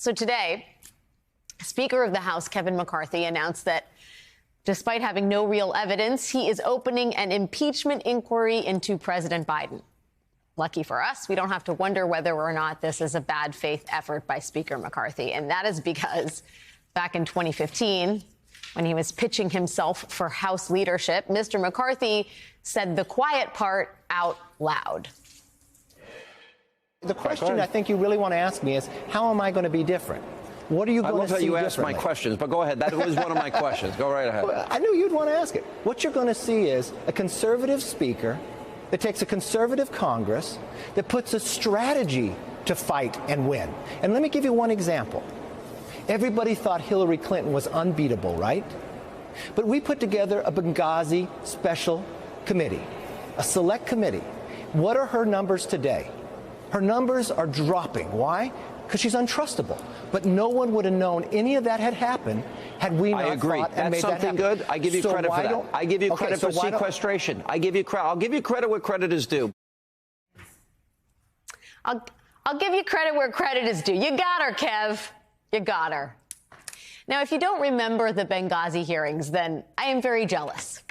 So today, Speaker of the House Kevin McCarthy announced that despite having no real evidence, he is opening an impeachment inquiry into President Biden. Lucky for us, we don't have to wonder whether or not this is a bad faith effort by Speaker McCarthy. And that is because back in 2015, when he was pitching himself for House leadership, Mr. McCarthy said the quiet part out loud. The question I think you really want to ask me is, how am I going to be different? What are you going to see differently? I love how you asked my questions, but go ahead. That was one of my questions. Go right ahead. Well, I knew you'd want to ask it. What you're going to see is a conservative speaker that takes a conservative Congress, that puts a strategy to fight and win. And let me give you one example. Everybody thought Hillary Clinton was unbeatable, right? But we put together a Benghazi special committee, a select committee. What are her numbers today? Her numbers are dropping. Why? Because she's untrustable. But no one would have known any of that had happened had we not fought and made that happen. That's something good. I give you credit for that. I give you credit for sequestration. I'll give you credit where credit is due. I'll give you credit where credit is due. You got her, Kev. You got her. Now, if you don't remember the Benghazi hearings, then I am very jealous.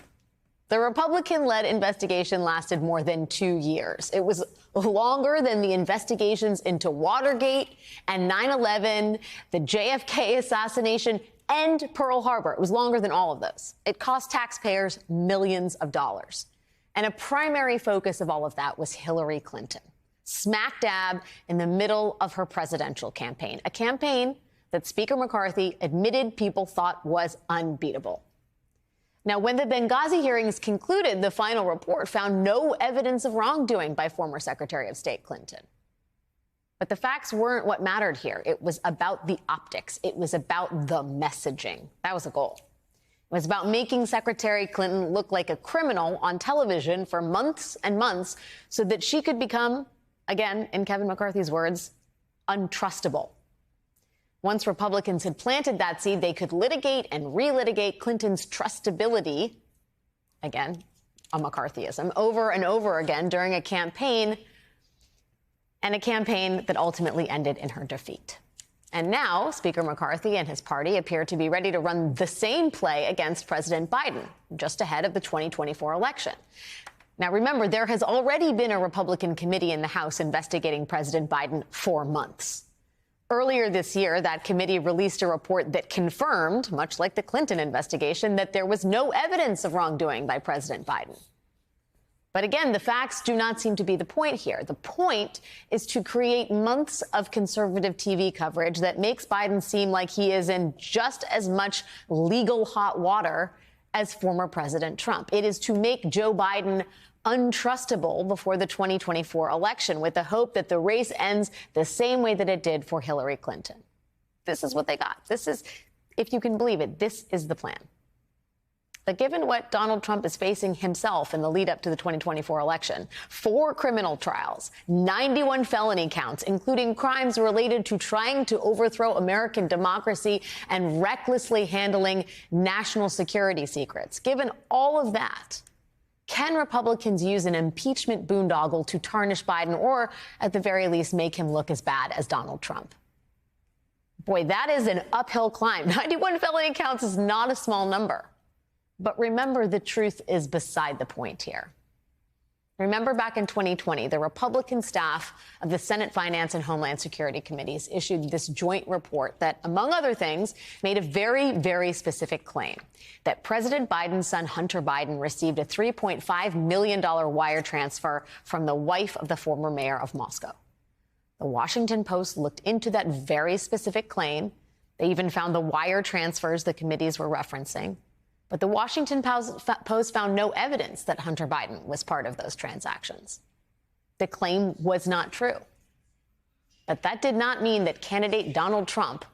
The Republican-led investigation lasted more than 2 years. It was longer than the investigations into Watergate and 9/11, the JFK assassination, and Pearl Harbor. It was longer than all of those. It cost taxpayers millions of dollars. And a primary focus of all of that was Hillary Clinton, smack dab in the middle of her presidential campaign, a campaign that Speaker McCarthy admitted people thought was unbeatable. Now, when the Benghazi hearings concluded, the final report found no evidence of wrongdoing by former Secretary of State Clinton. But the facts weren't what mattered here. It was about the optics. It was about the messaging. That was the goal. It was about making Secretary Clinton look like a criminal on television for months and months so that she could become, again, in Kevin McCarthy's words, untrustable. Once Republicans had planted that seed, they could litigate and relitigate Clinton's trustability, again, a McCarthyism, over and over again during a campaign, and a campaign that ultimately ended in her defeat. And now Speaker McCarthy and his party appear to be ready to run the same play against President Biden, just ahead of the 2024 election. Now, remember, there has already been a Republican committee in the House investigating President Biden for months. Earlier this year, that committee released a report that confirmed, much like the Clinton investigation, that there was no evidence of wrongdoing by President Biden. But again, the facts do not seem to be the point here. The point is to create months of conservative TV coverage that makes Biden seem like he is in just as much legal hot water as former President Trump. It is to make Joe Biden untrustable before the 2024 election, with the hope that the race ends the same way that it did for Hillary Clinton. This is what they got. This is, if you can believe it, this is the plan. But given what Donald Trump is facing himself in the lead up to the 2024 election, 4 criminal trials, 91 felony counts, including crimes related to trying to overthrow American democracy and recklessly handling national security secrets, given all of that, can Republicans use an impeachment boondoggle to tarnish Biden or, at the very least, make him look as bad as Donald Trump? Boy, that is an uphill climb. 91 felony counts is not a small number. But remember, the truth is beside the point here. Remember back in 2020, the Republican staff of the Senate Finance and Homeland Security Committees issued this joint report that, among other things, made a very, very specific claim that President Biden's son, Hunter Biden, received a $3.5 million wire transfer from the wife of the former mayor of Moscow. The Washington Post looked into that very specific claim. They even found the wire transfers the committees were referencing. But the Washington Post found no evidence that Hunter Biden was part of those transactions. The claim was not true. But that did not mean that candidate Donald Trump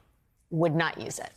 would not use it.